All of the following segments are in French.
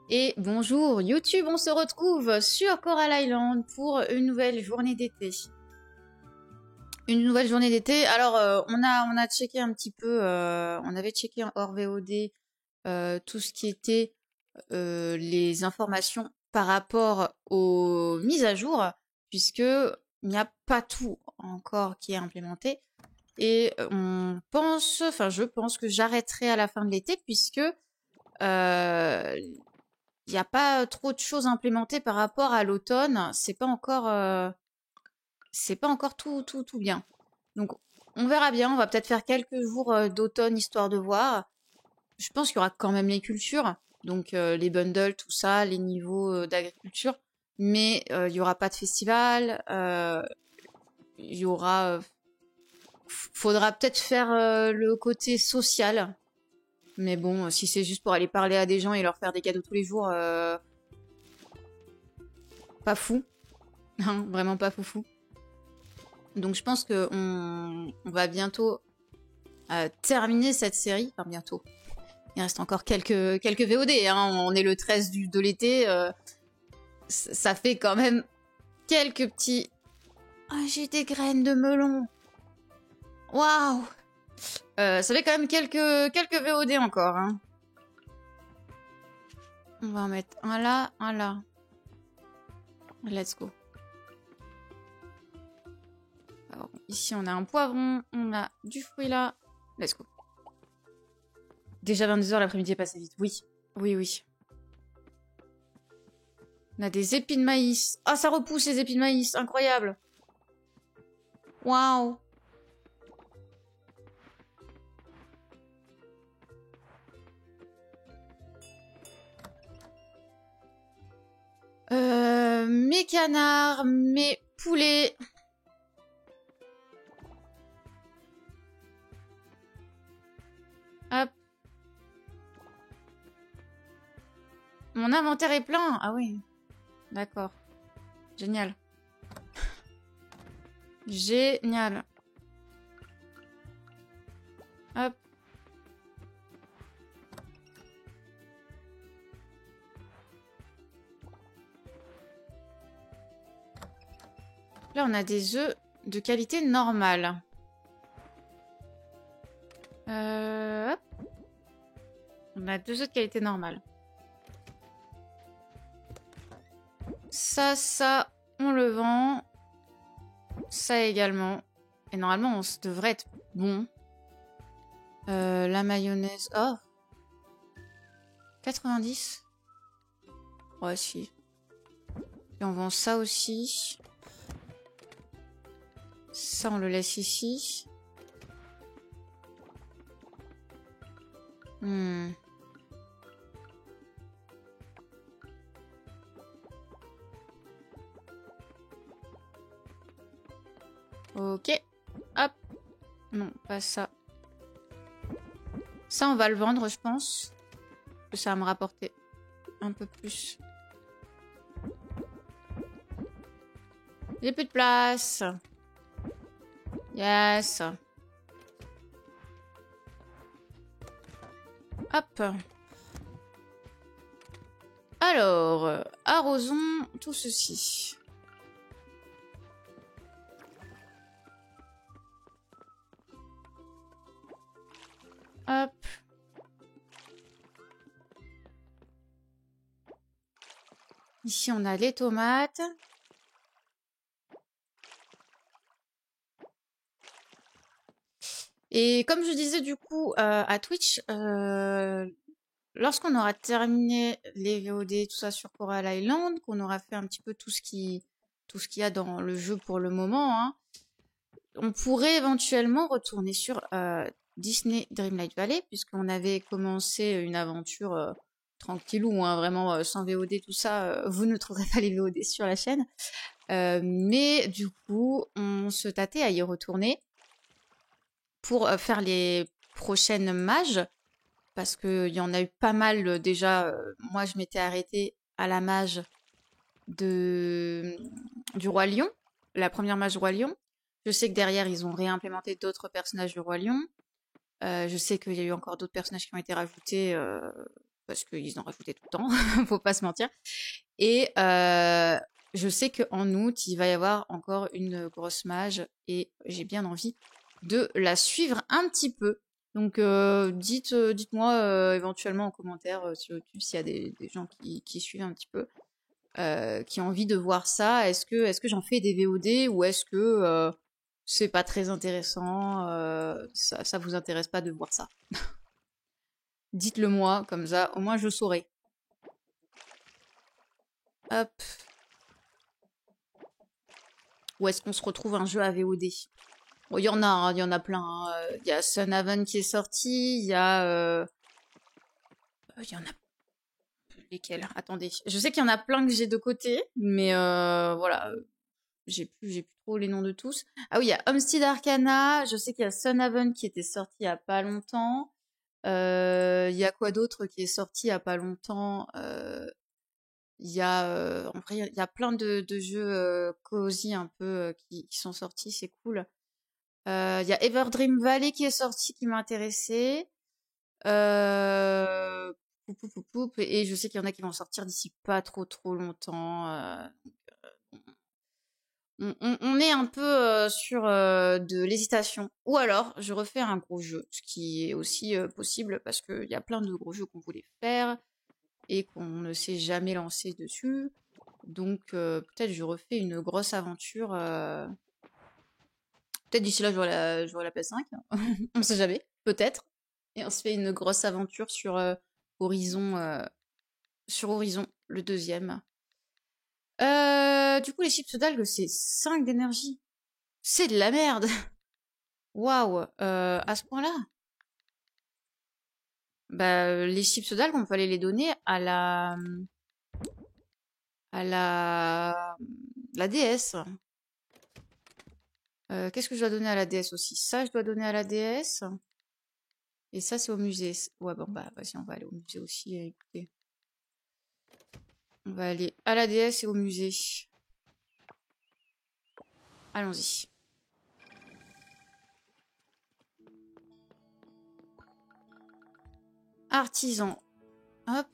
Et bonjour YouTube, on se retrouve sur Coral Island pour une nouvelle journée d'été. Une nouvelle journée d'été. Alors on a checké un petit peu, on avait checké en hors VOD tout ce qui était les informations par rapport aux mises à jour, puisque il n'y a pas tout encore qui est implémenté. Et je pense que j'arrêterai à la fin de l'été, puisque il n'y a pas trop de choses implémentées par rapport à l'automne. C'est pas encore tout bien. Donc, on verra bien. On va peut-être faire quelques jours d'automne histoire de voir. Je pense qu'il y aura quand même les cultures. Donc, les bundles, tout ça, les niveaux d'agriculture. Mais il y aura pas de festival. Il y aura... faudra peut-être faire le côté social. Mais bon, si c'est juste pour aller parler à des gens et leur faire des cadeaux tous les jours, pas fou. Hein, vraiment pas foufou. Donc je pense qu'on va bientôt terminer cette série. Enfin bientôt. Il reste encore quelques VOD. Hein. On est le 13 de l'été. Ça fait quand même quelques petits... Ah, j'ai des graines de melon. Waouh. Ça fait quand même quelques VOD encore. Hein. On va en mettre un là, un là. Let's go. Alors, ici, on a un poivron, on a du fruit là. Let's go. Déjà 22h, l'après-midi est passé vite. Oui, oui, oui. On a des épis de maïs. Ah, ça repousse les épis de maïs. Incroyable. Waouh. Mes canards, mes poulets. Hop. Mon inventaire est plein. Ah oui. D'accord. Génial. Génial. Hop. Là, on a des œufs de qualité normale. Hop. On a 2 œufs de qualité normale. Ça, on le vend. Ça également. Et normalement, on devrait être bon. La mayonnaise. Oh. 90. Ouais, si. Et on vend ça aussi. Ça, on le laisse ici. Ok. Hop. Non, pas ça. Ça, on va le vendre, je pense. Parce que ça va me rapporter un peu plus. J'ai plus de place. Yes. Hop. Alors, arrosons tout ceci. Hop. Ici, on a les tomates. Et comme je disais du coup à Twitch, lorsqu'on aura terminé les VOD, tout ça sur Coral Island, qu'on aura fait un petit peu tout ce qu'il y a dans le jeu pour le moment, hein, on pourrait éventuellement retourner sur Disney Dreamlight Valley, puisqu'on avait commencé une aventure tranquillou, hein, vraiment sans VOD, tout ça. Vous ne trouverez pas les VOD sur la chaîne. Mais du coup, on se tâtait à y retourner pour faire les prochaines mages, parce qu'il y en a eu pas mal déjà. Moi, je m'étais arrêtée à la mage du Roi Lion, la première mage Roi Lion. Je sais que derrière, ils ont réimplémenté d'autres personnages du Roi Lion. Je sais qu'il y a eu encore d'autres personnages qui ont été rajoutés parce qu'ils en rajoutaient tout le temps, faut pas se mentir. Et je sais qu'en août, il va y avoir encore une grosse mage et j'ai bien envie de la suivre un petit peu. Donc dites-moi éventuellement en commentaire sur YouTube s'il y a des gens qui suivent un petit peu, qui ont envie de voir ça. Est-ce que j'en fais des VOD ou est-ce que c'est pas très intéressant, ça vous intéresse pas de voir ça? Dites-le moi, comme ça, au moins je saurai. Hop. Où est-ce qu'on se retrouve un jeu à VOD? Bon, il y en a, hein, il y en a plein. Hein. Il y a Sunhaven qui est sorti, il y a... Il y en a... Lesquels? Attendez. Je sais qu'il y en a plein que j'ai de côté, mais voilà. J'ai plus trop les noms de tous. Ah oui, il y a Homestead Arcana, je sais qu'il y a Sunhaven qui était sorti il y a pas longtemps. Il y a quoi d'autre qui est sorti il y a pas longtemps? Il y a, en vrai, il y a plein de jeux cozy un peu qui sont sortis, c'est cool. Il y a Everdream Valley qui est sorti, qui m'a intéressé. Et je sais qu'il y en a qui vont sortir d'ici pas trop longtemps. On est un peu sur de l'hésitation. Ou alors, je refais un gros jeu, ce qui est aussi possible parce qu'il y a plein de gros jeux qu'on voulait faire et qu'on ne s'est jamais lancé dessus. Donc, peut-être je refais une grosse aventure. Peut-être d'ici là, j'aurai la PS5. On sait jamais. Peut-être. Et on se fait une grosse aventure Horizon, sur Horizon, le deuxième. Du coup, les chips d'algues, c'est 5 d'énergie. C'est de la merde. Waouh. À ce point-là. Bah, les chips d'algues, on fallait les donner à la DS. Qu'est-ce que je dois donner à la DS aussi? Ça, je dois donner à la DS. Et ça, c'est au musée. Ouais, bon, bah, vas-y, on va aller au musée aussi. Écoutez. On va aller à la DS et au musée. Allons-y. Artisan. Hop.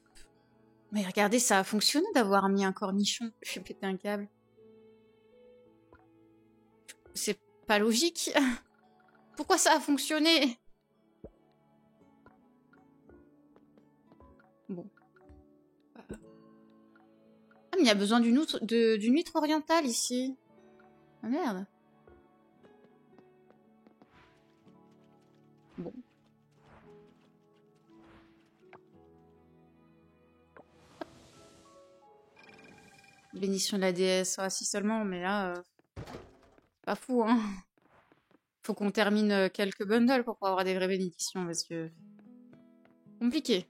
Mais regardez, ça a fonctionné d'avoir mis un cornichon. Je vais péter un câble. C'est pas logique. Pourquoi ça a fonctionné? Bon. Ah, mais il y a besoin d'une huître orientale ici. Ah merde. Bon. Bénédiction de la déesse. Ah, si seulement, mais là... pas fou, hein. Faut qu'on termine quelques bundles pour pouvoir avoir des vraies bénédictions, parce que... compliqué.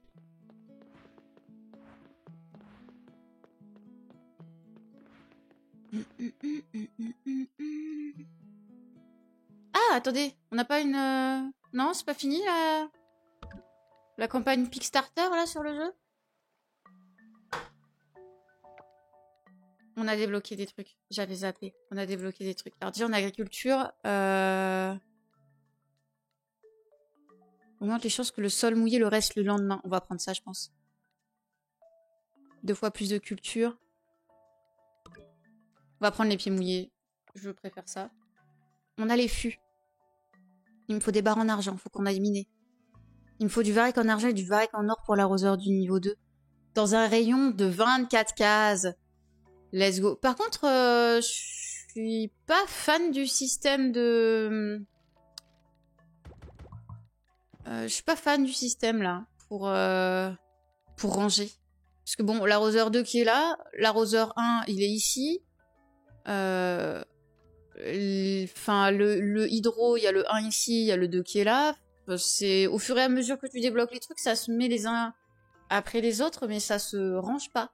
Ah, attendez, on n'a pas une... Non, c'est pas fini, la campagne Kickstarter, là, sur le jeu? On a débloqué des trucs. J'avais zappé. On a débloqué des trucs. Alors déjà, en agriculture... augmente les chances que le sol mouillé le reste le lendemain. On va prendre ça, je pense. 2 fois plus de culture. On va prendre les pieds mouillés. Je préfère ça. On a les fûts. Il me faut des barres en argent. Faut qu'on aille miner. Il me faut du varech en argent et du varech en or pour l'arroseur du niveau 2. Dans un rayon de 24 cases. Let's go. Par contre, je suis pas fan du système de... je suis pas fan du système, là. Pour ranger. Parce que bon, l'arroseur 2 qui est là. L'arroseur 1, il est ici. Enfin, le hydro, il y a le 1 ici, il y a le 2 qui est là. C'est au fur et à mesure que tu débloques les trucs, ça se met les uns après les autres, mais ça se range pas.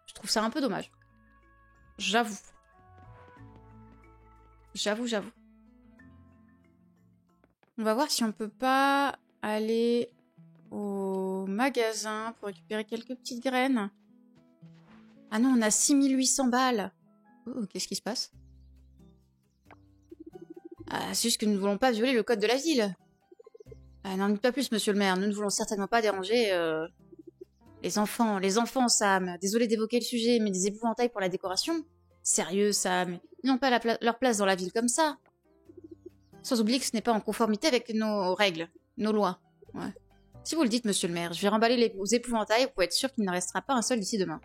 Je trouve ça un peu dommage. J'avoue. J'avoue. On va voir si on peut pas aller au magasin pour récupérer quelques petites graines. Ah non, on a 6800 balles. Oh, qu'est-ce qui se passe? Ah, c'est juste que nous ne voulons pas violer le code de la ville. Ah, n'en dites pas plus, monsieur le maire. Nous ne voulons certainement pas déranger Les enfants, Sam. Désolé d'évoquer le sujet, mais des épouvantails pour la décoration? Sérieux, Sam. Ils n'ont pas leur place dans la ville comme ça. Sans oublier que ce n'est pas en conformité avec nos règles, nos lois. Ouais. Si vous le dites, monsieur le maire, je vais remballer les épouvantails pour être sûr qu'il ne restera pas un seul d'ici demain.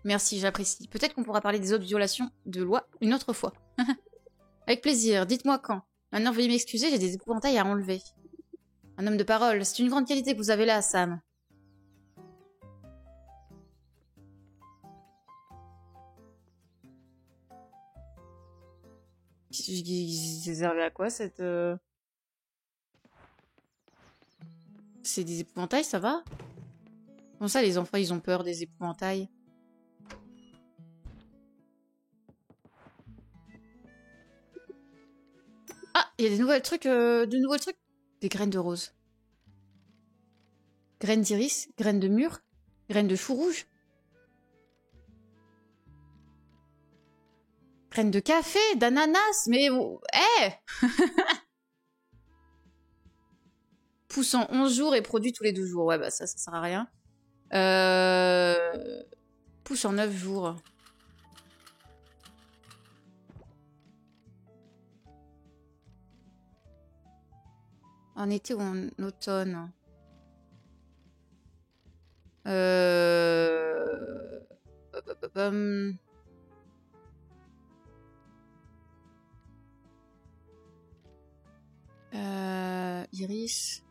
Merci, j'apprécie. Peut-être qu'on pourra parler des autres violations de loi une autre fois. Avec plaisir, dites-moi quand. Maintenant, veuillez m'excuser, j'ai des épouvantails à enlever. Un homme de parole, c'est une grande qualité que vous avez là, Sam. Ça servait à quoi cette... C'est des épouvantails, ça va? Comment ça, les enfants, ils ont peur des épouvantails? Ah, il y a des nouveaux trucs, Des graines de rose. Graines d'iris, graines de mûre, graines de chou rouge. Graines de café, d'ananas, mais... Eh Pousse en 11 jours et produit tous les 12 jours. Ouais, bah ça sert à rien. Pousse en 9 jours. En été ou en automne. Iris.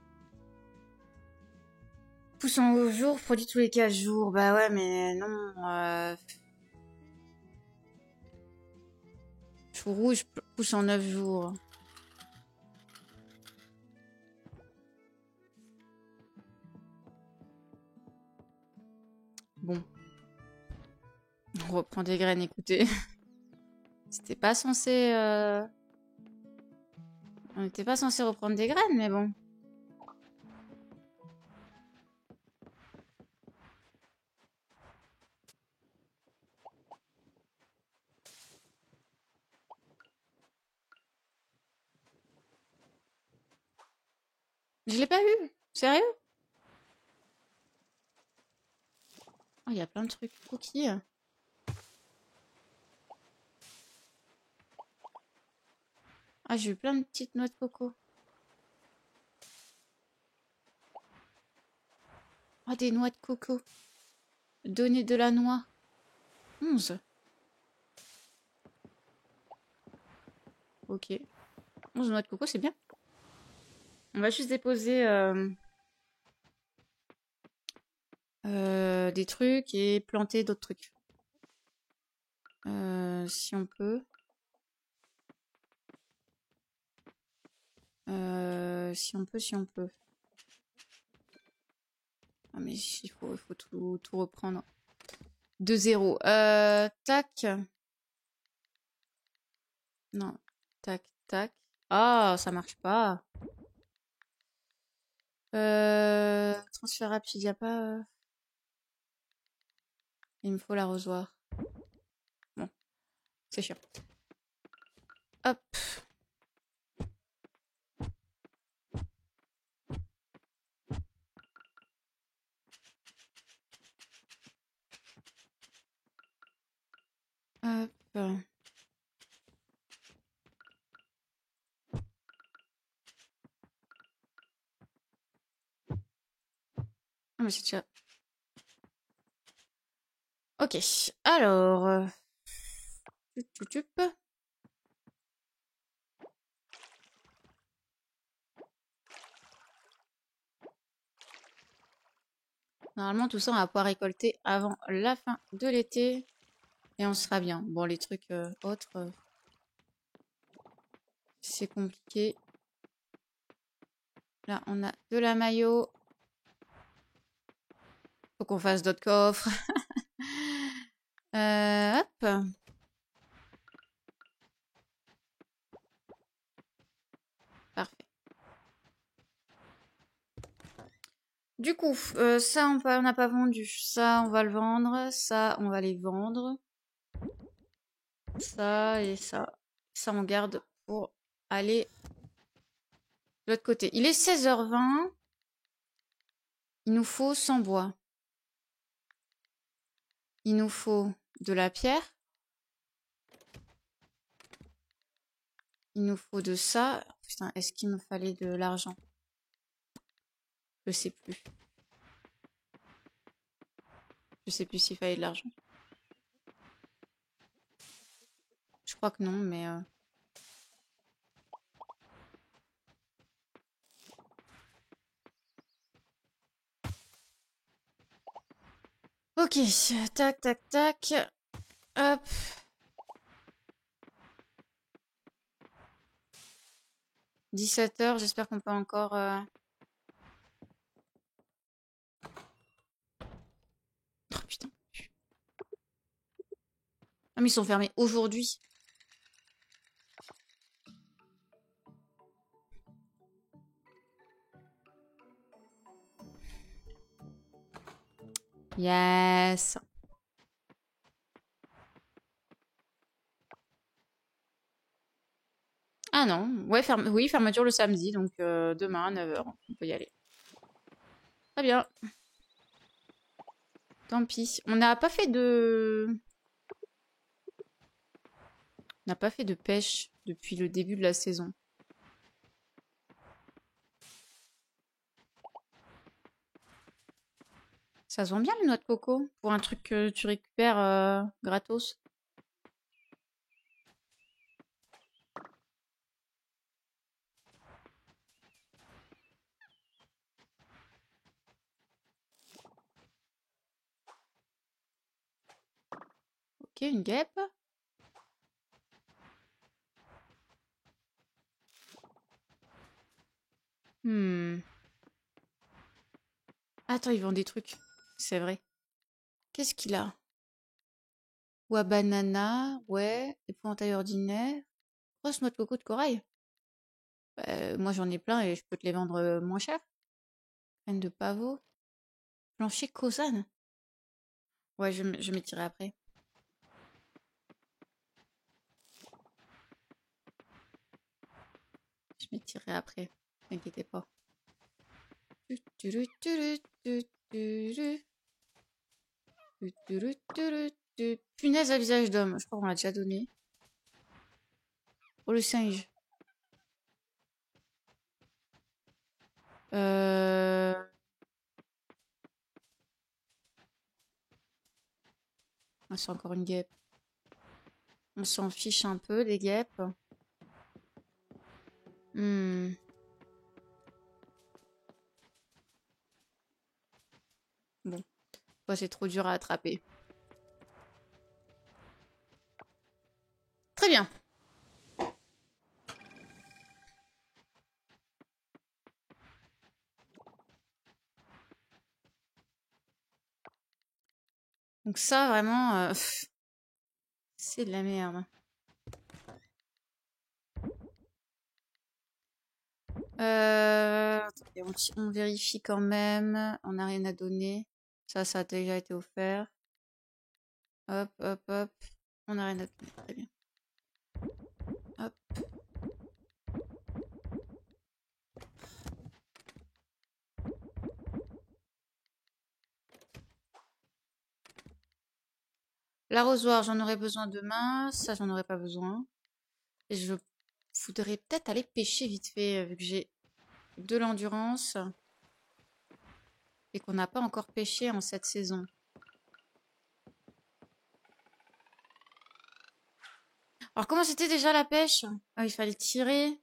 Pousse en 11 jours, produit tous les 15 jours. Bah ouais, mais non. Chou rouge pousse en 9 jours. Bon. On reprend des graines, écoutez. C'était pas censé... On n'était pas censé reprendre des graines, mais bon. Je l'ai pas eu. Sérieux? Oh, il y a plein de trucs. Coquilles. Ah, j'ai eu plein de petites noix de coco. Ah, des noix de coco. Donner de la noix. 11. Ok. 11 noix de coco, c'est bien. On va juste déposer des trucs et planter d'autres trucs. Si on peut. Si on peut. Ah, mais il faut tout reprendre. De zéro. Tac. Non. Tac, tac. Ah, ça marche pas. Transfert rapide, y a pas... Il me faut l'arrosoir. Bon, c'est chiant. Hop. Hop. Ah, mais c'est déjà... Ok, alors... Tup. Normalement, tout ça, on va pouvoir récolter avant la fin de l'été. Et on sera bien. Bon, les trucs autres... c'est compliqué. Là, on a de la maillot. Faut qu'on fasse d'autres coffres. Hop. Parfait. Du coup, ça, on n'a pas vendu. Ça, on va le vendre. Ça, on va les vendre. Ça et ça. Ça, on garde pour aller de l'autre côté. Il est 16h20. Il nous faut 100 bois. Il nous faut de la pierre. Il nous faut de ça. Putain, est-ce qu'il me fallait de l'argent? Je sais plus. Je sais plus s'il fallait de l'argent. Je crois que non, mais... Ok, tac, tac, tac. Hop. 17h, j'espère qu'on peut encore... Oh putain. Ah mais ils sont fermés aujourd'hui. Yes. Ah non, ouais, oui, fermeture le samedi, donc demain à 9h, on peut y aller. Très bien. Tant pis. On n'a pas fait de... On n'a pas fait de pêche depuis le début de la saison. Ça se vend bien les noix de coco pour un truc que tu récupères gratos. Ok, une guêpe. Hmm. Attends, ils vendent des trucs. C'est vrai. Qu'est-ce qu'il a? Banana, ouais. Épouvantail ordinaire. Grosse noix de coco de corail. Moi j'en ai plein et je peux te les vendre moins cher. Graines de pavot. Plancher Cosan. Ouais, je m'étirerai après. Je m'étirerai après. T'inquiétez pas. Punaise à visage d'homme. Je crois qu'on l'a déjà donné. Oh le singe. Ah, c'est encore une guêpe. On s'en fiche un peu des guêpes. Hmm. Bon. Toi, c'est trop dur à attraper. Très bien. Donc ça, vraiment, c'est de la merde. Attendez, on vérifie quand même. On n'a rien à donner. Ça a déjà été offert. Hop, hop, hop. On n'a rien à donner. Très bien. Hop. L'arrosoir, j'en aurais besoin demain. Ça, j'en aurais pas besoin. Et je voudrais peut-être aller pêcher vite fait, vu que j'ai de l'endurance. Et qu'on n'a pas encore pêché en cette saison. Alors, comment c'était déjà la pêche? Ah, il fallait tirer.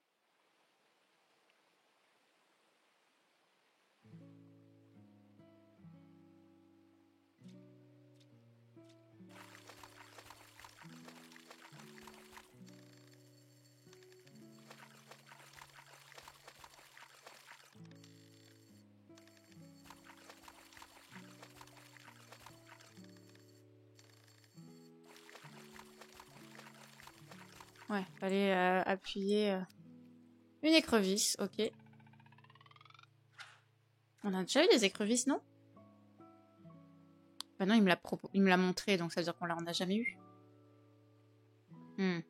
Ouais, fallait appuyer une écrevisse, ok. On a déjà eu des écrevisses, non? Bah non, il me l'a montré, donc ça veut dire qu'on en a jamais eu. Hmm.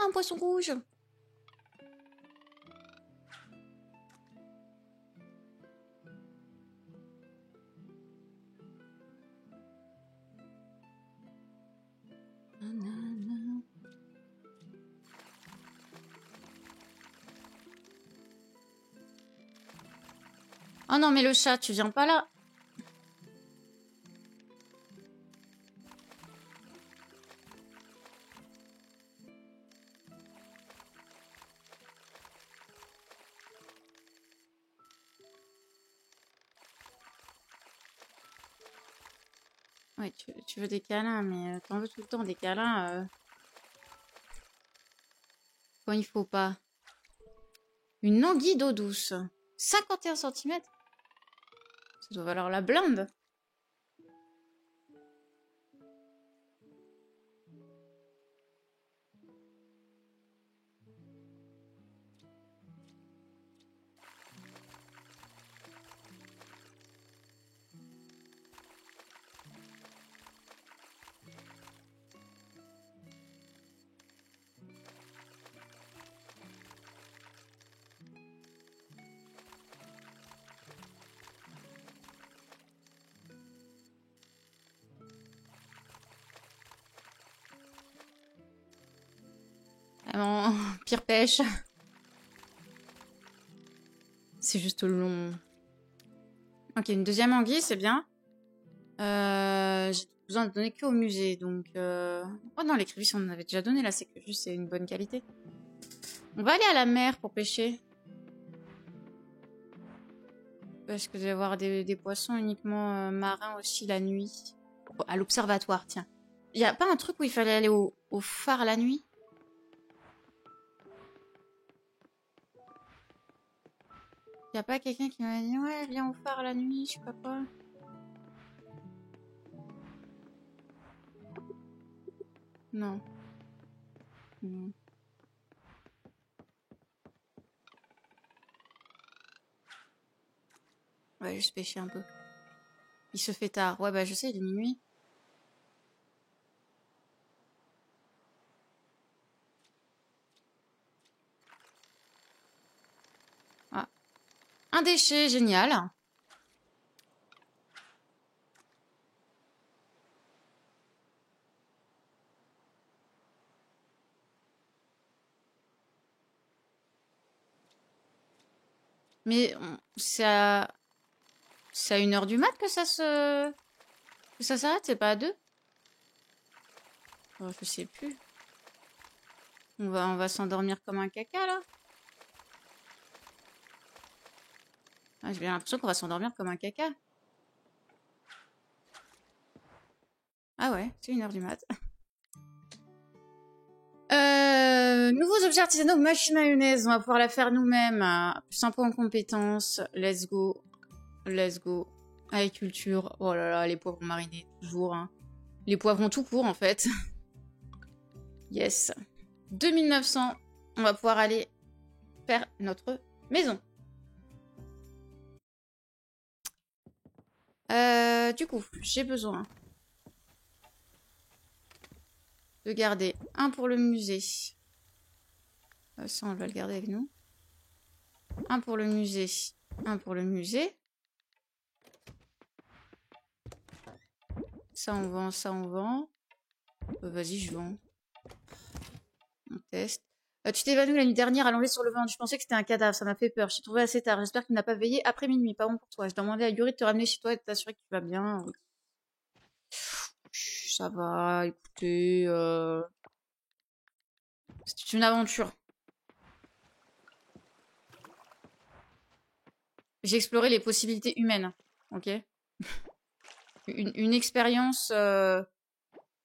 Un poisson rouge. Oh non, mais le chat, tu viens pas là. Ouais, tu veux des câlins, mais t'en veux tout le temps des câlins quand il faut pas. Une anguille d'eau douce. 51 centimètres. Ça doit valoir la blinde. Vraiment, pire pêche. C'est juste long. Ok, une deuxième anguille, c'est bien. J'ai besoin de donner que au musée, donc... Oh non, l'écrevisse, on en avait déjà donné, là, c'est que juste c'est une bonne qualité. On va aller à la mer pour pêcher. Parce que il doit y avoir des poissons uniquement marins aussi la nuit. Oh, à l'observatoire, tiens. Y a pas un truc où il fallait aller au phare la nuit? Y a pas quelqu'un qui m'a dit ouais, viens au phare la nuit, je sais pas quoi. Non. Non. Ouais, juste pêcher un peu. Il se fait tard. Ouais, bah je sais, il est minuit. Ah. Un déchet, génial. Mais c'est à 1h du mat que ça s'arrête, c'est pas à 2? Oh, je sais plus. On va s'endormir comme un caca là. Ah, j'ai bien l'impression qu'on va s'endormir comme un caca. Ah ouais, c'est 1h du mat. Nouveaux objets artisanaux, machine mayonnaise. On va pouvoir la faire nous-mêmes. Plus un point en compétences. Let's go. Let's go. Agriculture. Oh là là, les poivrons marinés, toujours. Hein. Les poivrons tout court, en fait. Yes. 2900. On va pouvoir aller faire notre maison. Du coup, j'ai besoin de garder un pour le musée. Ça, on va le garder avec nous. Un pour le musée. Un pour le musée. Ça, on vend. Ça, on vend. Vas-y, je vends. On teste. Tu t'es évanoui la nuit dernière allongé sur le ventre. Je pensais que c'était un cadavre. Ça m'a fait peur. Je t'ai trouvé assez tard. J'espère qu'il n'a pas veillé après minuit. Pas bon pour toi. Je demandais à Yuri de te ramener chez toi et de t'assurer que tu vas bien. Ça va. Écoutez. C'est une aventure. J'ai exploré les possibilités humaines. Ok. Une expérience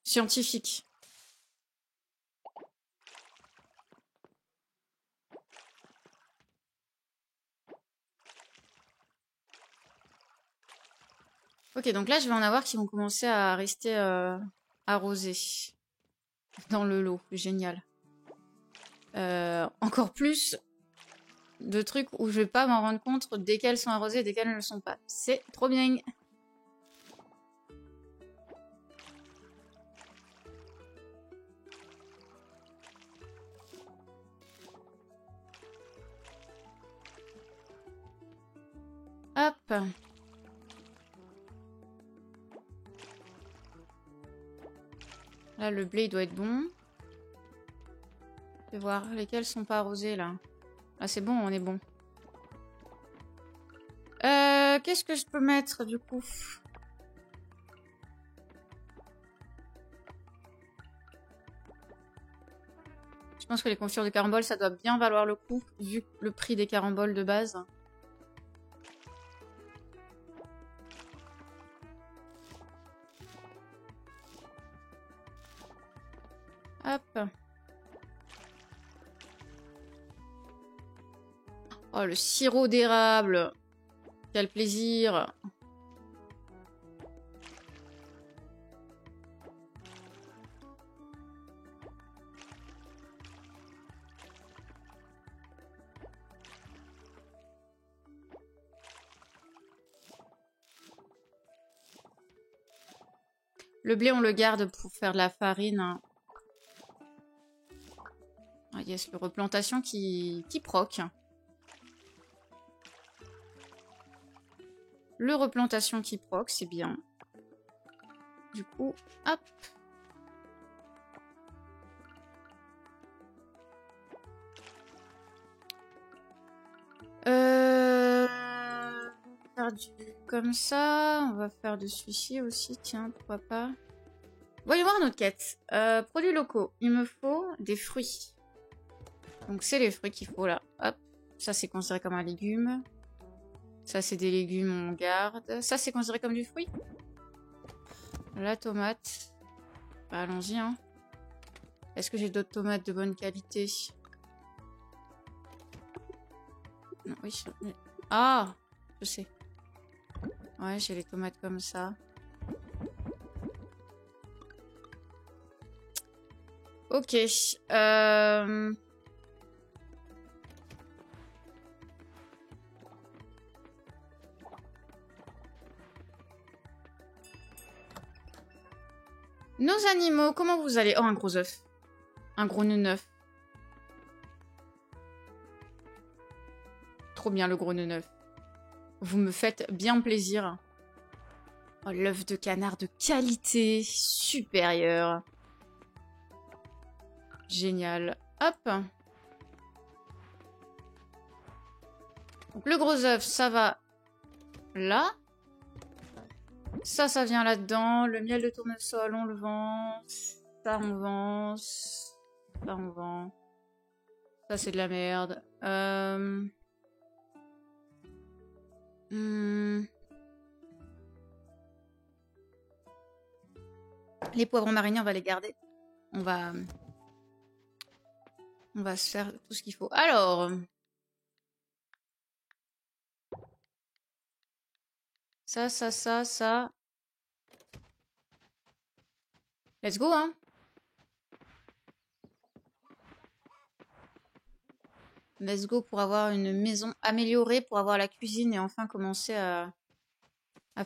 scientifique. Ok, donc là, je vais en avoir qui vont commencer à rester arrosés dans le lot. Génial. Encore plus de trucs où je vais pas m'en rendre compte desquels sont arrosés et desquels ne le sont pas. C'est trop bien. Hop. Là, le blé, il doit être bon. Je vais voir lesquels sont pas arrosés, là. Ah, c'est bon, on est bon. Qu'est-ce que je peux mettre, du coup? Je pense que les confitures de caramboles, ça doit bien valoir le coup, vu le prix des caramboles de base. Hop. Oh, le sirop d'érable. Quel plaisir. Le blé, on le garde pour faire de la farine. Ah yes, le replantation qui proc. Le replantation qui proc, c'est bien. Du coup, hop. Faire du comme ça. On va faire de celui-ci aussi, tiens, pourquoi pas. Voyons voir notre quête. Produits locaux. Il me faut des fruits. Donc c'est les fruits qu'il faut là. Hop. Ça c'est considéré comme un légume. Ça c'est des légumes, on garde. Ça c'est considéré comme du fruit. La tomate. Bah, allons-y hein. Est-ce que j'ai d'autres tomates de bonne qualité? Non, oui. Ah, je sais. Ouais, j'ai les tomates comme ça. Ok. Nos animaux, comment vous allez? Oh, un gros œuf. Un gros neuf. Trop bien le gros neuf. Vous me faites bien plaisir. Oh, l'œuf de canard de qualité supérieure. Génial. Hop. Donc le gros œuf, ça va là. Ça vient là-dedans. Le miel de tournesol, on le vend. Ça, on vend. Ça, on vend. Ça, c'est de la merde. Les poivrons marinés, on va les garder. On va se faire tout ce qu'il faut. Alors. Ça. Let's go, hein. Let's go pour avoir une maison améliorée, pour avoir la cuisine et enfin commencer à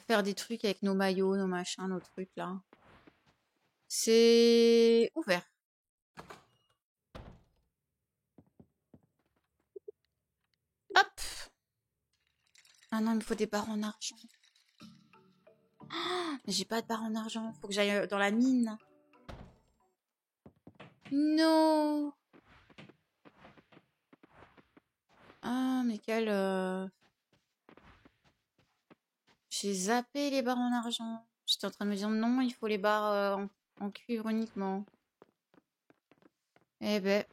faire des trucs avec nos maillots, nos machins, nos trucs là. C'est ouvert. Hop. Ah non, il me faut des barres en argent. Oh, mais j'ai pas de barres en argent. Faut que j'aille dans la mine. Non. Ah, mais quel... J'ai zappé les barres en argent. J'étais en train de me dire non, il faut les barres en cuivre uniquement. Eh ben,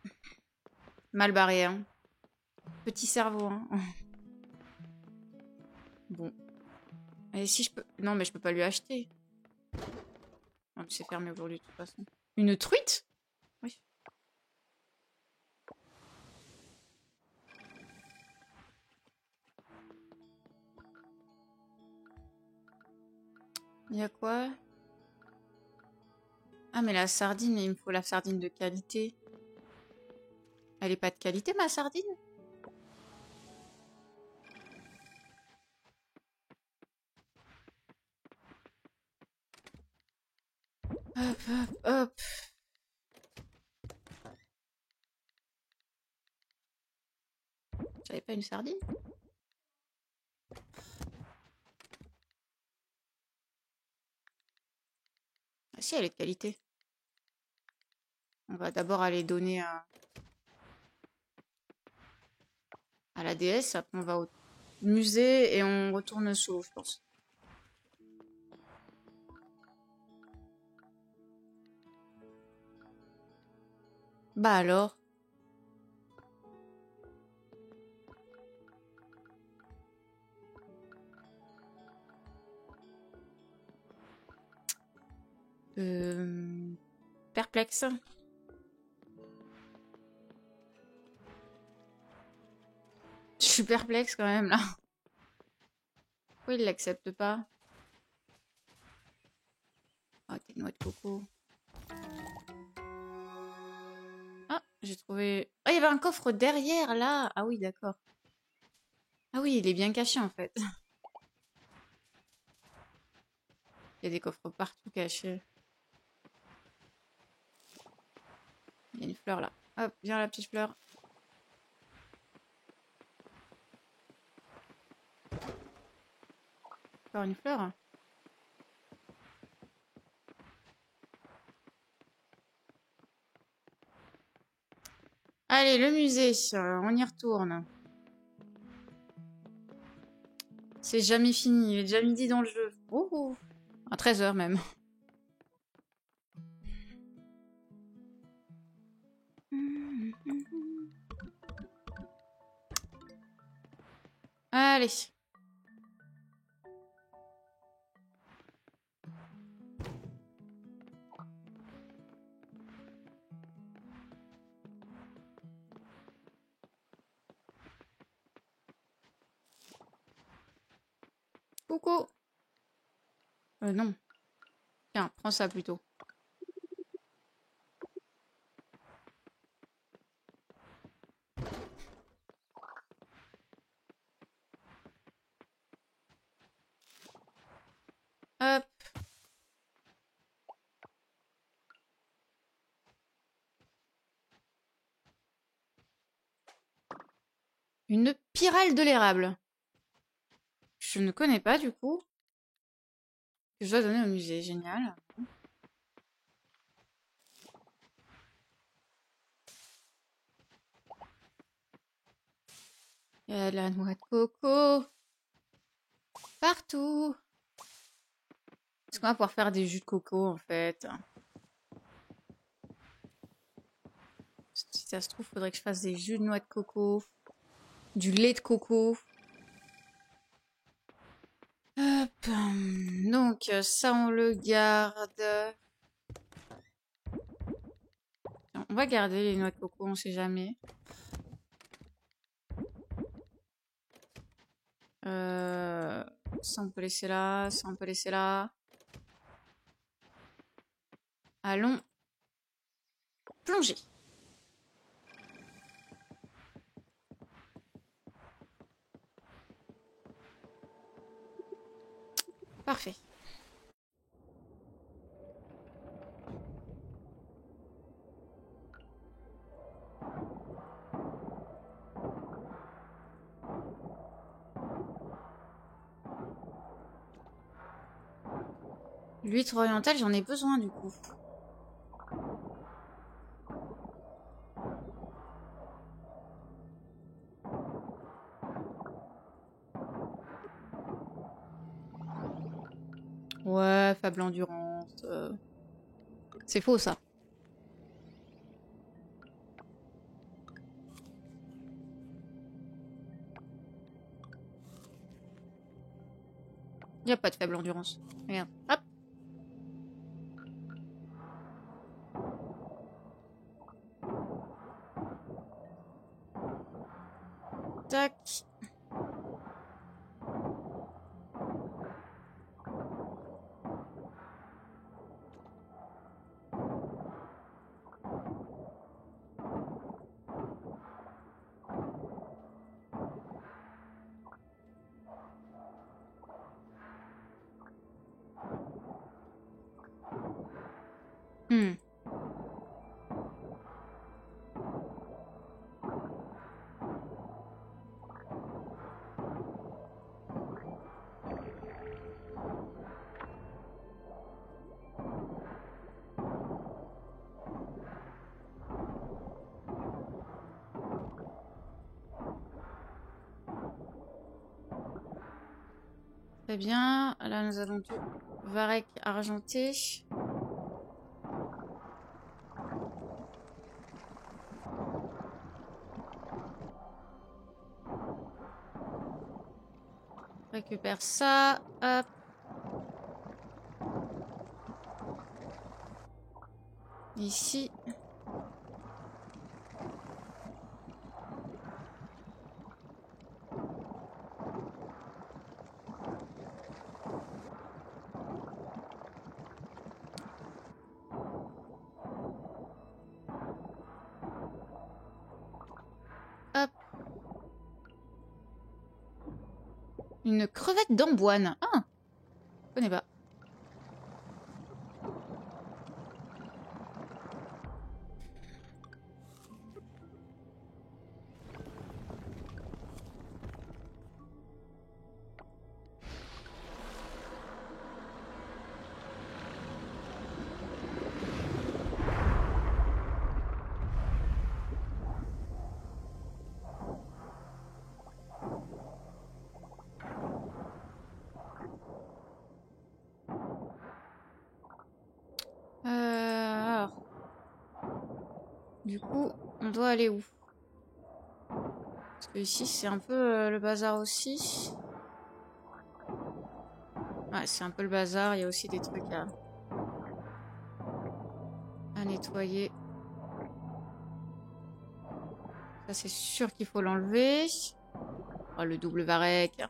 mal barré, hein. Petit cerveau, hein. Bon. Et si je peux... Non, mais je peux pas lui acheter. Non, mais c'est fermé aujourd'hui, de toute façon. Une truite? Oui. Il y a quoi? Ah, mais la sardine, il me faut la sardine de qualité. Elle est pas de qualité, ma sardine? Hop, hop, hop. J'avais pas une sardine? si, elle est de qualité. On va d'abord aller donner à la déesse. Après, on va au musée et on retourne sous, je pense. Bah alors. Perplexe. Je suis perplexe quand même là. Pourquoi il l'accepte pas? Ah, tes noix de coco. Ah, j'ai trouvé... Ah, il y avait un coffre derrière là. Ah oui, d'accord. Ah oui, il est bien caché en fait. Il y a des coffres partout cachés. Il y a une fleur là. Hop, viens la petite fleur. Encore une fleur. Allez, le musée, on y retourne. C'est jamais fini, il est déjà midi dans le jeu. Oh, à 13h même. Allez. Coucou. Non. Tiens, prends ça plutôt. Hop. Une pyrale de l'érable. Je ne connais pas du coup. Que je dois donner au musée, génial. Il y a de la noix de coco. Partout. Est-ce qu'on va pouvoir faire des jus de coco en fait? Si ça se trouve, faudrait que je fasse des jus de noix de coco. Du lait de coco. Hop. Donc, ça, on le garde. On va garder les noix de coco, on sait jamais. Ça, on peut laisser là. Ça, on peut laisser là. Allons plonger. Parfait. L'huître orientale, j'en ai besoin du coup. Ouais, faible endurance. C'est faux ça. Il n'y a pas de faible endurance. Regarde. Hop. Tac. Hmm. Très bien. Là, nous avons du varech argenté. Récupère ça. Hop. Ici. Hop. Une crevette d'amboine. Ah, je connais pas. Alors. Du coup, on doit aller où? Parce que ici, c'est un peu le bazar aussi. Ouais, c'est un peu le bazar. Il y a aussi des trucs à nettoyer. Ça, c'est sûr qu'il faut l'enlever. Oh, le double varech.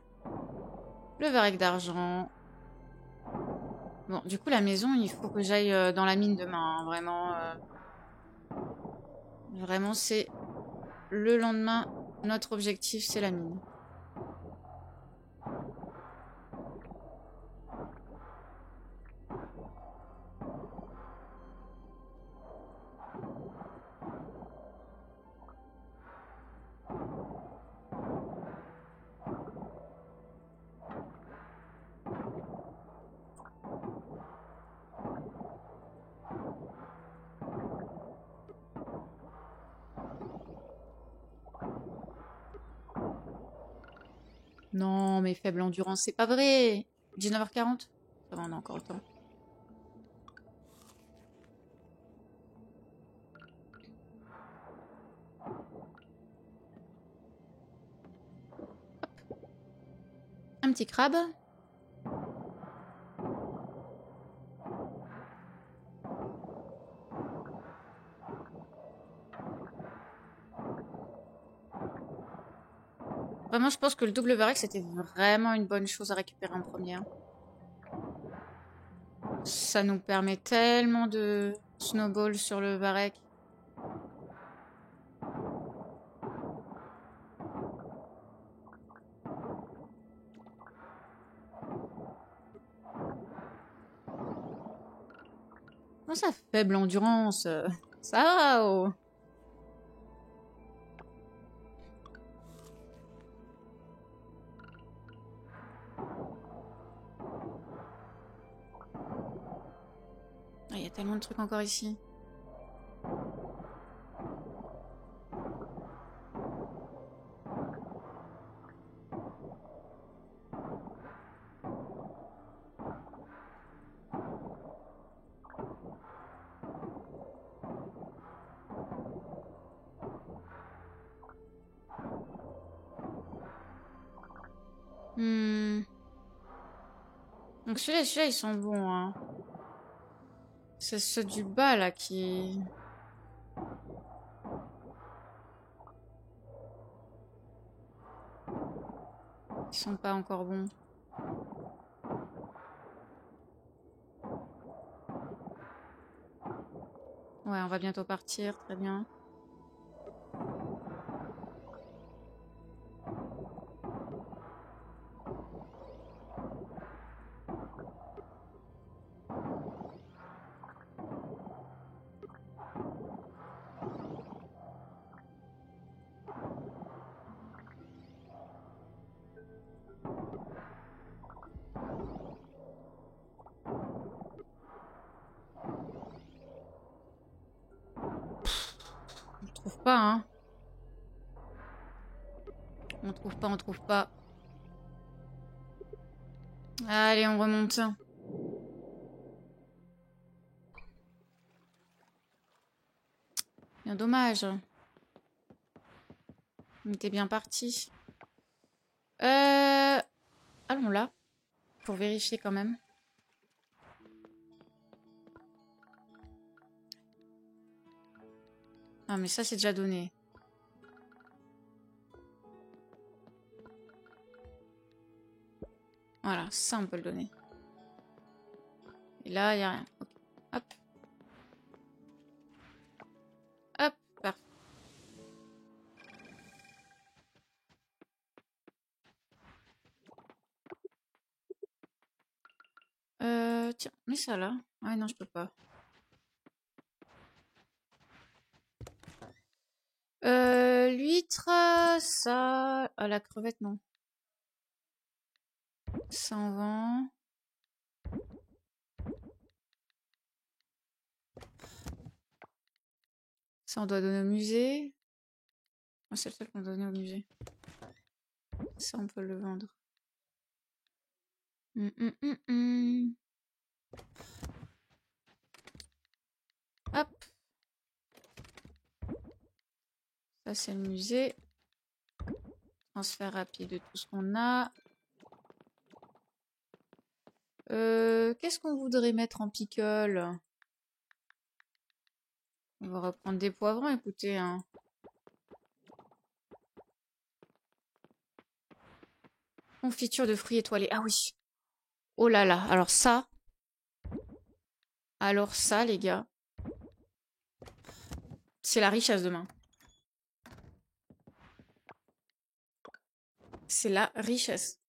Le varech d'argent. Bon, du coup, la maison, il faut que j'aille dans la mine demain. Hein, vraiment. Vraiment, c'est le lendemain. Notre objectif, c'est la mine. Non, mais faible endurance, c'est pas vrai. 19h40. Ça va, on a encore le temps. Hop. Un petit crabe. Vraiment, je pense que le double varech, c'était vraiment une bonne chose à récupérer en première. Ça nous permet tellement de snowball sur le varech. Comment ça, faible endurance? Ça va, oh. Il y a tellement de trucs encore ici. Donc celui-là, ils sont bons, hein. C'est ceux du bas, là, qui... Ils sont pas encore bons. Ouais, on va bientôt partir, très bien. On trouve pas, hein. On trouve pas, on trouve pas. Allez, on remonte. Bien dommage. On était bien parti. Allons là. Pour vérifier quand même. Ah, mais ça, c'est déjà donné. Voilà, ça, on peut le donner. Et là, il n'y a rien. Okay. Hop. Hop, parfait. Tiens, mets ça là. Ouais, non, je peux pas. L'huître, ça... Ah, la crevette, non. Ça en vend. Ça, on doit donner au musée. Oh, c'est le seul qu'on doit donner au musée. Ça, on peut le vendre. Hop. Ça, c'est le musée. Transfert rapide de tout ce qu'on a. Qu'est-ce qu'on voudrait mettre en pickle? On va reprendre des poivrons, écoutez. Hein. Confiture de fruits étoilés. Ah oui. Oh là là. Alors ça. Alors ça, les gars. C'est la richesse demain. C'est la richesse.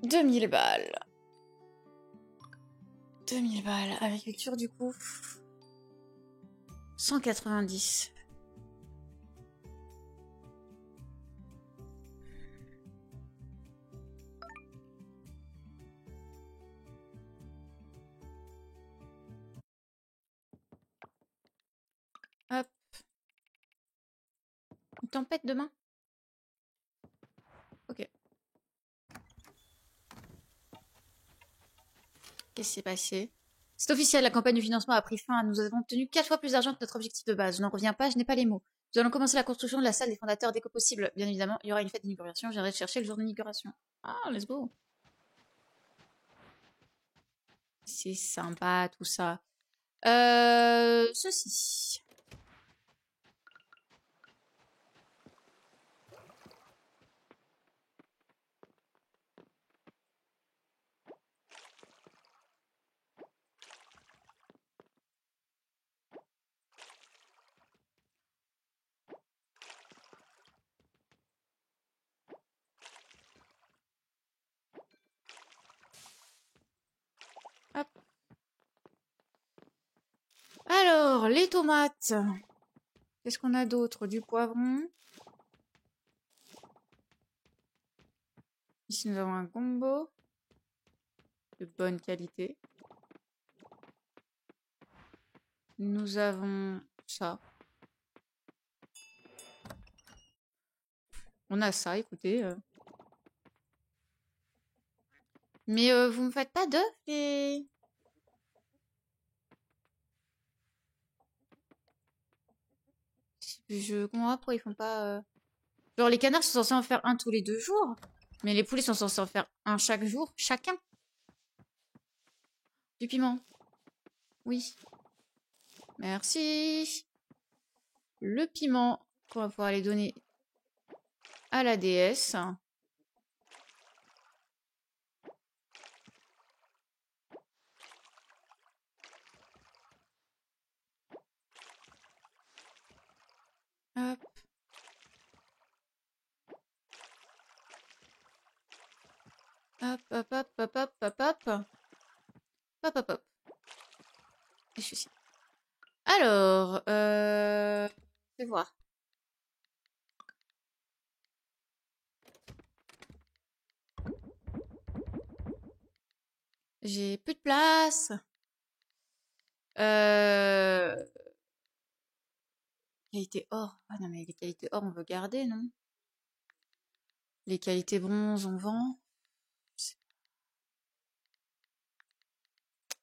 2000 balles. 2000 balles. Agriculture, du coup. 190. Hop. Une tempête demain? Ok. Qu'est-ce qui s'est passé? C'est officiel, la campagne de financement a pris fin. Nous avons obtenu 4 fois plus d'argent que notre objectif de base. Je n'en reviens pas, je n'ai pas les mots. Nous allons commencer la construction de la salle des fondateurs dès que possible. Bien évidemment, il y aura une fête d'inauguration. Je viendrai te chercher le jour d'inauguration. Ah, let's go. C'est sympa tout ça. Ceci. Hop. Alors, les tomates. Qu'est-ce qu'on a d'autre? Du poivron. Ici, nous avons un combo de bonne qualité. Nous avons ça. On a ça, écoutez. Mais vous me faites pas d'œufs, les... Je comprends pas pourquoi ils font pas... Genre, les canards sont censés en faire un tous les 2 jours. Mais les poulets sont censés en faire un chaque jour, chacun. Du piment. Oui. Merci. Le piment qu'on va pouvoir les donner à la déesse. Hop. Hop, hop, hop, hop, hop, hop, hop. Hop, hop, hop. Et je suis ici. Alors, je vais voir. J'ai plus de place. Qualité or. Ah non, mais les qualités or, on veut garder, non? Les qualités bronze, on vend.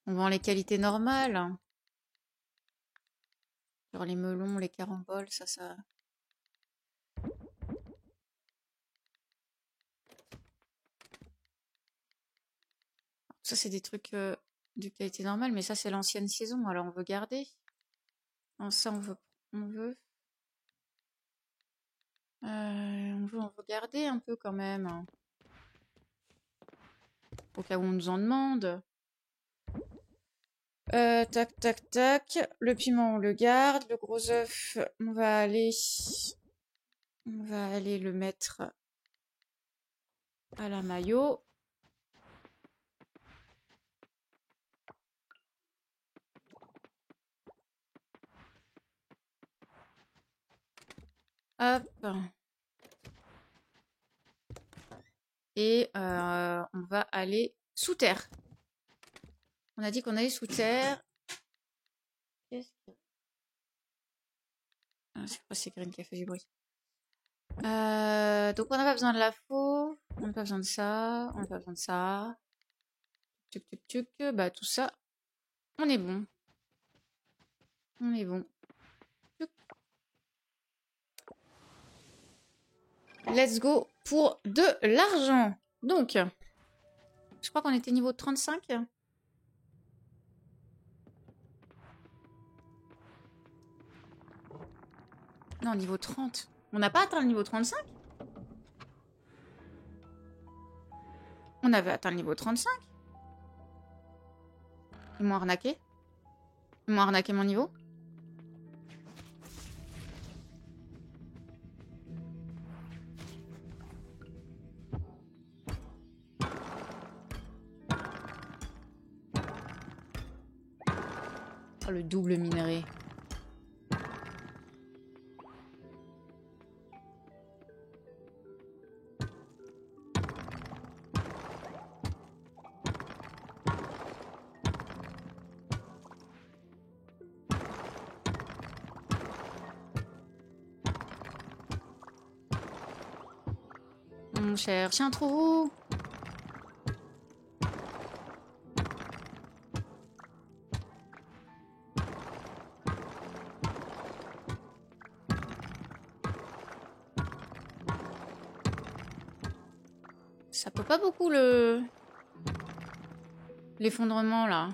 On vend les qualités normales. Genre les melons, les caramboles, ça... Ça, c'est des trucs de qualité normale, mais ça, c'est l'ancienne saison, alors on veut garder. Non, ça, on veut garder un peu quand même. Au cas où on nous en demande. Tac, tac, tac. Le piment, on le garde. Le gros œuf, on va aller le mettre à la mayo. Hop. Et on va aller sous terre. On a dit qu'on allait sous terre. Qu'est-ce que... Ah, je sais pas si c'est Green qui a fait du bruit. Donc on n'a pas besoin de la faux. On n'a pas besoin de ça. On n'a pas besoin de ça. Tuc, tuc, tuc. Bah tout ça, on est bon. On est bon. Tuc. Let's go pour de l'argent. Donc, je crois qu'on était niveau 35. Non, niveau 30. On n'a pas atteint le niveau 35? On avait atteint le niveau 35? Ils m'ont arnaqué? Ils m'ont arnaqué mon niveau? Oh, le double minerai. On cherche un trou. Ça peut pas beaucoup l'effondrement là.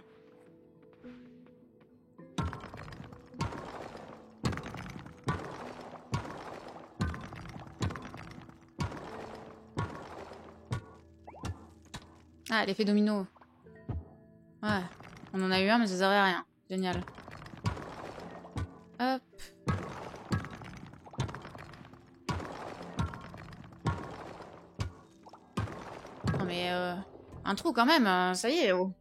Ah, l'effet domino. Ouais, on en a eu un mais ça servait à rien. Génial. Hop. Non mais un trou quand même, ça y est. Oh.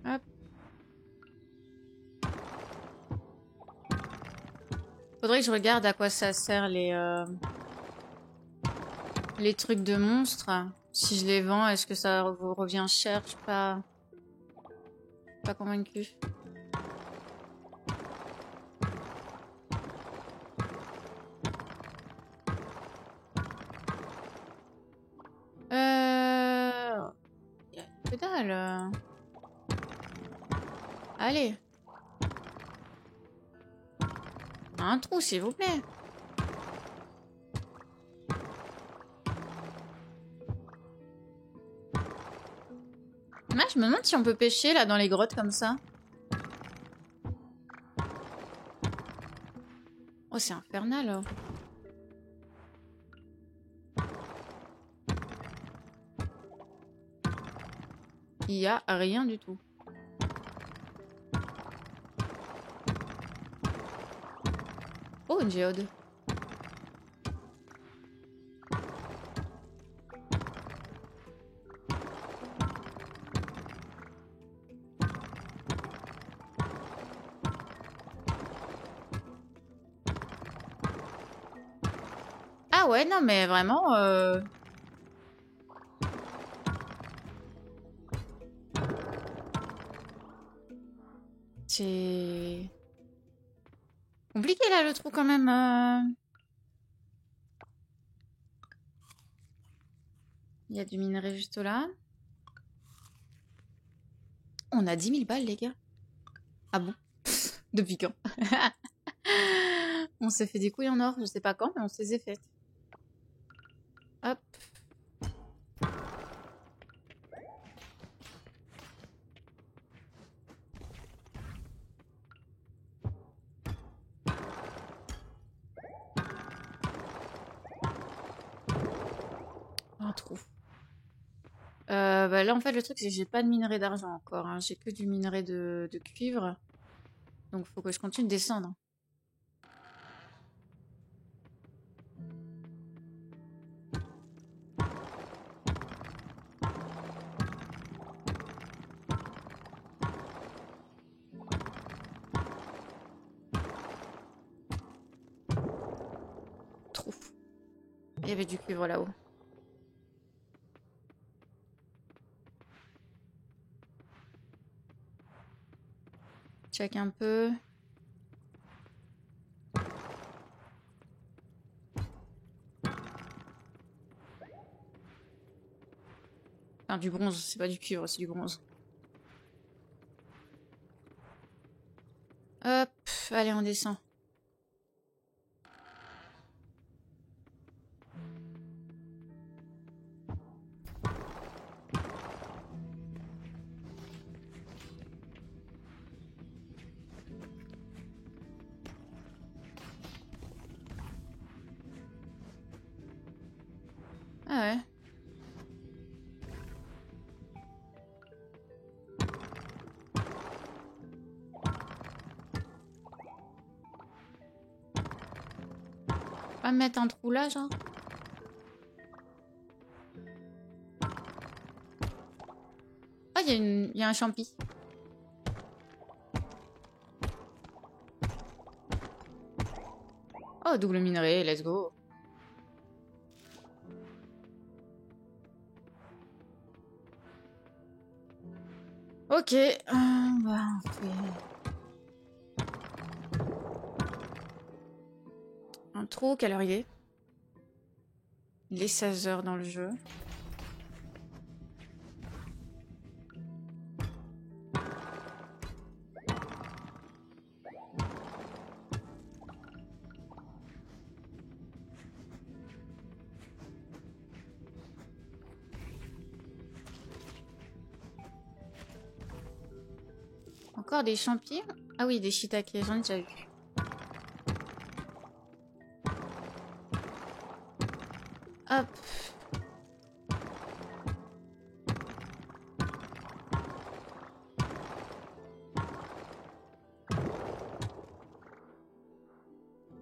Hop. Faudrait que je regarde à quoi ça sert les trucs de monstres. Si je les vends, est-ce que ça vous revient cher? Je suis pas convaincue. Y a que dalle. Allez. Un trou, s'il vous plaît. Moi, je me demande si on peut pêcher là dans les grottes comme ça. Oh, c'est infernal. Oh. Il y a rien du tout. Oh, une géode. Ah ouais, non mais vraiment... C'est compliqué là le trou quand même. Il y a du minerai juste là. On a 10 000 balles les gars. Ah bon? Depuis quand? On s'est fait des couilles en or, je sais pas quand, mais on s'est fait. Hop. Un trou. Bah là en fait le truc c'est que j'ai pas de minerai d'argent encore, hein. J'ai que du minerai de cuivre. Donc faut que je continue de descendre. Trou. Il y avait du cuivre là-haut. Check un peu. Enfin, du bronze, c'est pas du cuivre, c'est du bronze. Hop, allez, on descend. Ah ouais. Pas mettre un trou là, genre. Ah, il y a un champi. Oh, double minerai, let's go. Ok, bah, on fait un trou, quelle heure il est? Il est 16 h dans le jeu. Encore des champignons? Ah oui, des shiitake, j'en ai déjà eu. Hop.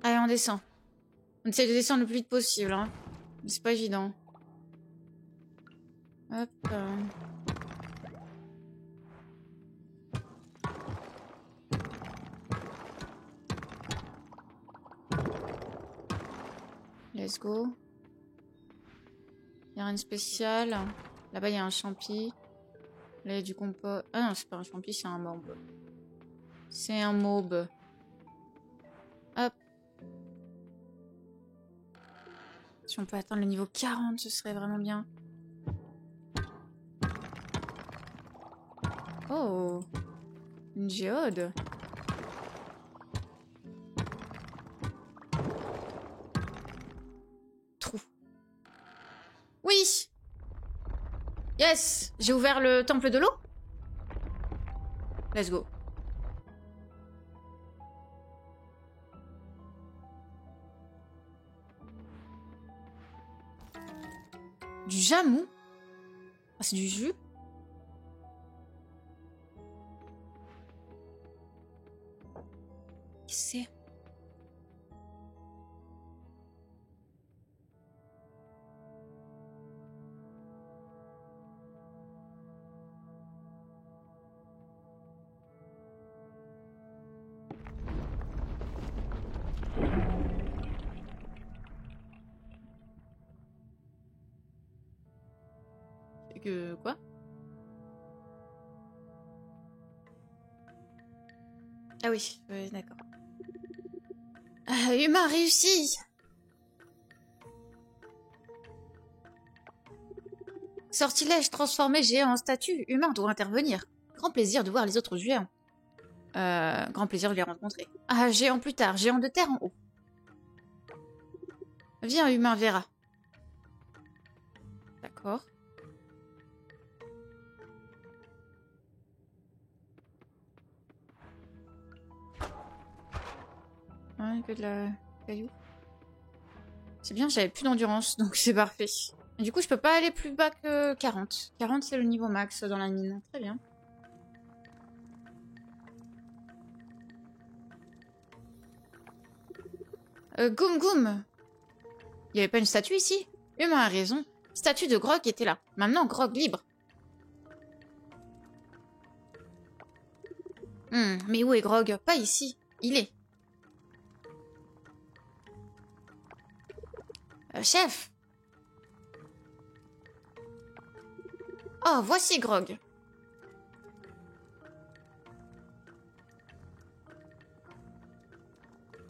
Allez, on descend. On essaie de descendre le plus vite possible, hein. C'est pas évident. Hop. Let's go. Il n'y a rien de spécial. Là-bas, il y a un champi. Là, il y a du compost. Ah non, c'est pas un champi, c'est un mob. C'est un mob. Hop. Si on peut atteindre le niveau 40, ce serait vraiment bien. Oh. Une géode. Trou. Oui. Yes. J'ai ouvert le temple de l'eau. Let's go. Du jamou. Ah, c'est du jus. Qu'est-ce que c'est? Que quoi? Ah oui, oui, d'accord. Humain réussi. Sortilège transformé géant en statue. Humain doit intervenir. Grand plaisir de voir les autres géants. Grand plaisir de les rencontrer. Ah, géant plus tard. Géant de terre en haut. Viens, humain verra. D'accord. Ouais, que de la caillou. C'est bien, j'avais plus d'endurance, donc c'est parfait. Et du coup, je peux pas aller plus bas que 40. 40, c'est le niveau max dans la mine. Très bien. Goum Goum. Il y avait pas une statue ici? Humain a raison. Statue de Grog était là. Maintenant, Grog libre. Mais où est Grog? Pas ici. Il est. Chef. Oh, voici Grog.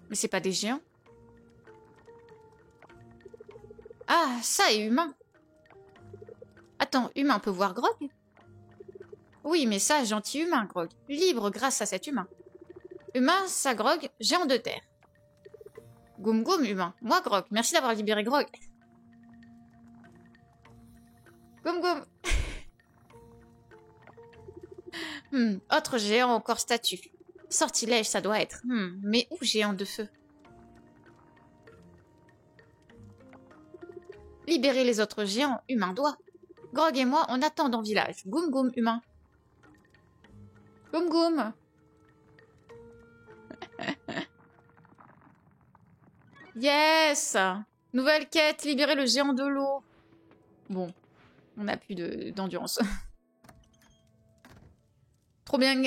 Mais c'est pas des géants. Ah, ça est humain. Attends, humain peut voir Grog? Oui, mais ça, gentil humain, Grog. Libre grâce à cet humain. Humain, ça Grog, géant de terre. Goum Goum, humain. Moi, Grog. Merci d'avoir libéré Grog. Goum Goum. Autre géant encore statue. Sortilège, ça doit être. Mais où géant de feu? Libérer les autres géants, humain doit. Grog et moi, on attend dans le village. Goum Goum, humain. Goum Goum. Yes! Nouvelle quête, libérer le géant de l'eau. Bon, on n'a plus d'endurance. Trop bien.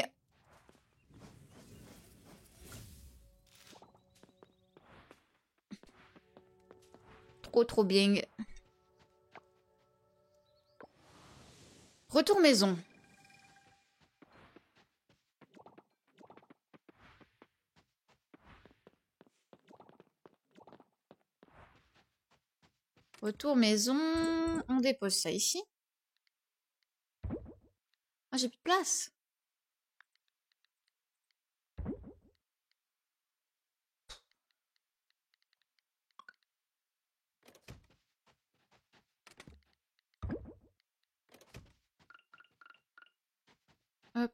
Trop bien. Retour maison. Retour maison. On dépose ça ici. Ah, j'ai plus de place. Hop.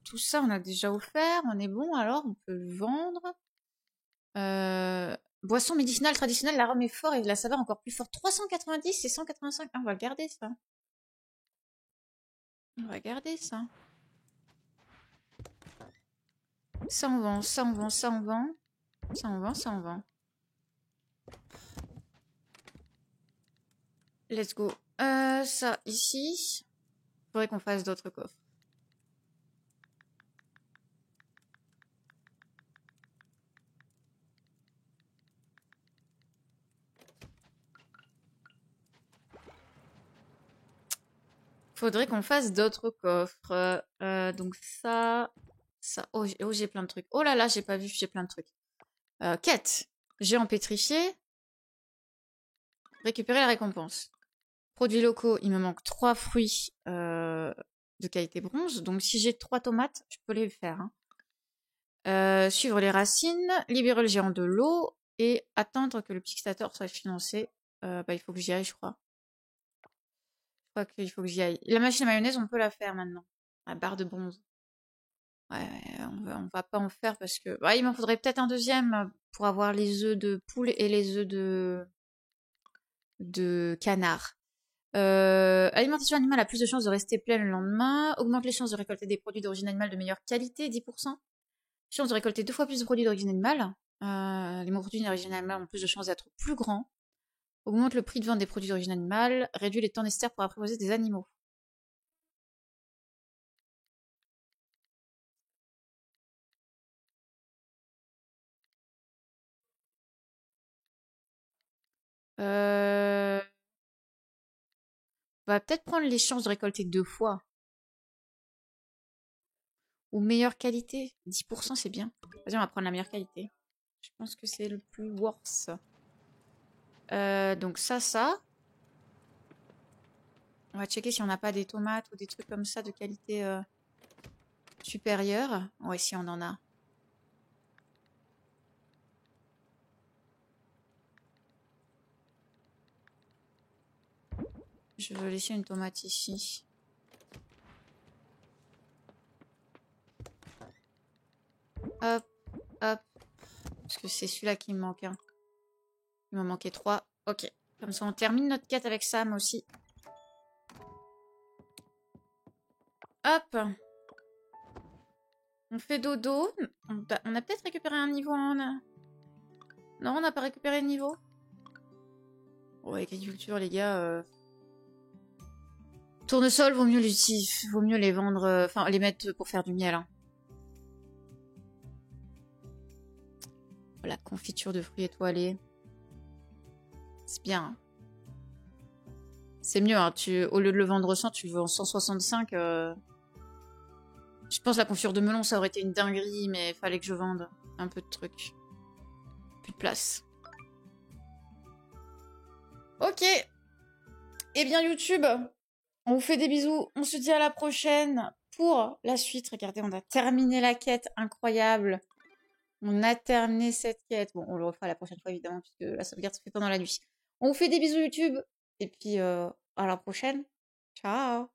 Tout ça, on a déjà offert. On est bon, alors on peut le vendre. Boisson médicinale traditionnelle, l'arôme est fort et la saveur encore plus forte. 390 et 185. Ah, on va le garder, ça. On va garder ça. Ça, on vend, ça, on vend, ça, on vend. Ça, on vend, ça, on vend. Let's go. Ça, ici. Faudrait qu'on fasse d'autres coffres. Faudrait qu'on fasse d'autres coffres. Donc ça... Ça. Oh, j'ai plein de trucs. Oh là là, j'ai pas vu, j'ai plein de trucs. Quête. Géant pétrifié. Récupérer la récompense. Produits locaux, il me manque 3 fruits de qualité bronze. Donc si j'ai 3 tomates, je peux les faire. Hein. Suivre les racines, libérer le géant de l'eau et attendre que le Pixtator soit financé. Il faut que j'y aille, je crois. Je crois qu'il faut que j'y aille. La machine à mayonnaise, on peut la faire maintenant. La barre de bronze. Ouais, on va pas en faire parce que... il m'en faudrait peut-être un deuxième pour avoir les œufs de poule et les œufs de canard. Alimentation animale a plus de chances de rester pleine le lendemain. Augmente les chances de récolter des produits d'origine animale de meilleure qualité, 10%. Chance de récolter 2 fois plus de produits d'origine animale. Les produits d'origine animale ont plus de chances d'être plus grands. Augmente le prix de vente des produits d'origine animale. Réduit les temps nécessaires pour apprivoiser des animaux. On va peut-être prendre les chances de récolter 2 fois. Ou meilleure qualité. 10% c'est bien. Vas-y, on va prendre la meilleure qualité. Je pense que c'est le plus worse. Donc ça. On va checker si on n'a pas des tomates ou des trucs comme ça de qualité supérieure. Ouais, si on en a. Je veux laisser une tomate ici. Hop, hop. Parce que c'est celui-là qui me manque. Hein. Il m'en manquait 3. Ok. Comme ça, on termine notre quête avec Sam aussi. Hop. On fait dodo. On a peut-être récupéré un niveau en... Non, on n'a pas récupéré de niveau. Ouais, agriculture, les gars. Tournesol, vaut mieux les vendre... Enfin, les mettre pour faire du miel. Hein. Voilà, confiture de fruits étoilés. C'est bien. Hein. C'est mieux, hein. Au lieu de le vendre 100, tu le vends 165. Je pense que la confiture de melon, ça aurait été une dinguerie, mais il fallait que je vende un peu de trucs. Plus de place. Ok. Eh bien, YouTube, on vous fait des bisous. On se dit à la prochaine pour la suite. Regardez, on a terminé la quête incroyable. On a terminé cette quête. Bon, on le refera la prochaine fois, évidemment, puisque la sauvegarde se fait pendant la nuit. On vous fait des bisous, YouTube. Et puis, à la prochaine. Ciao.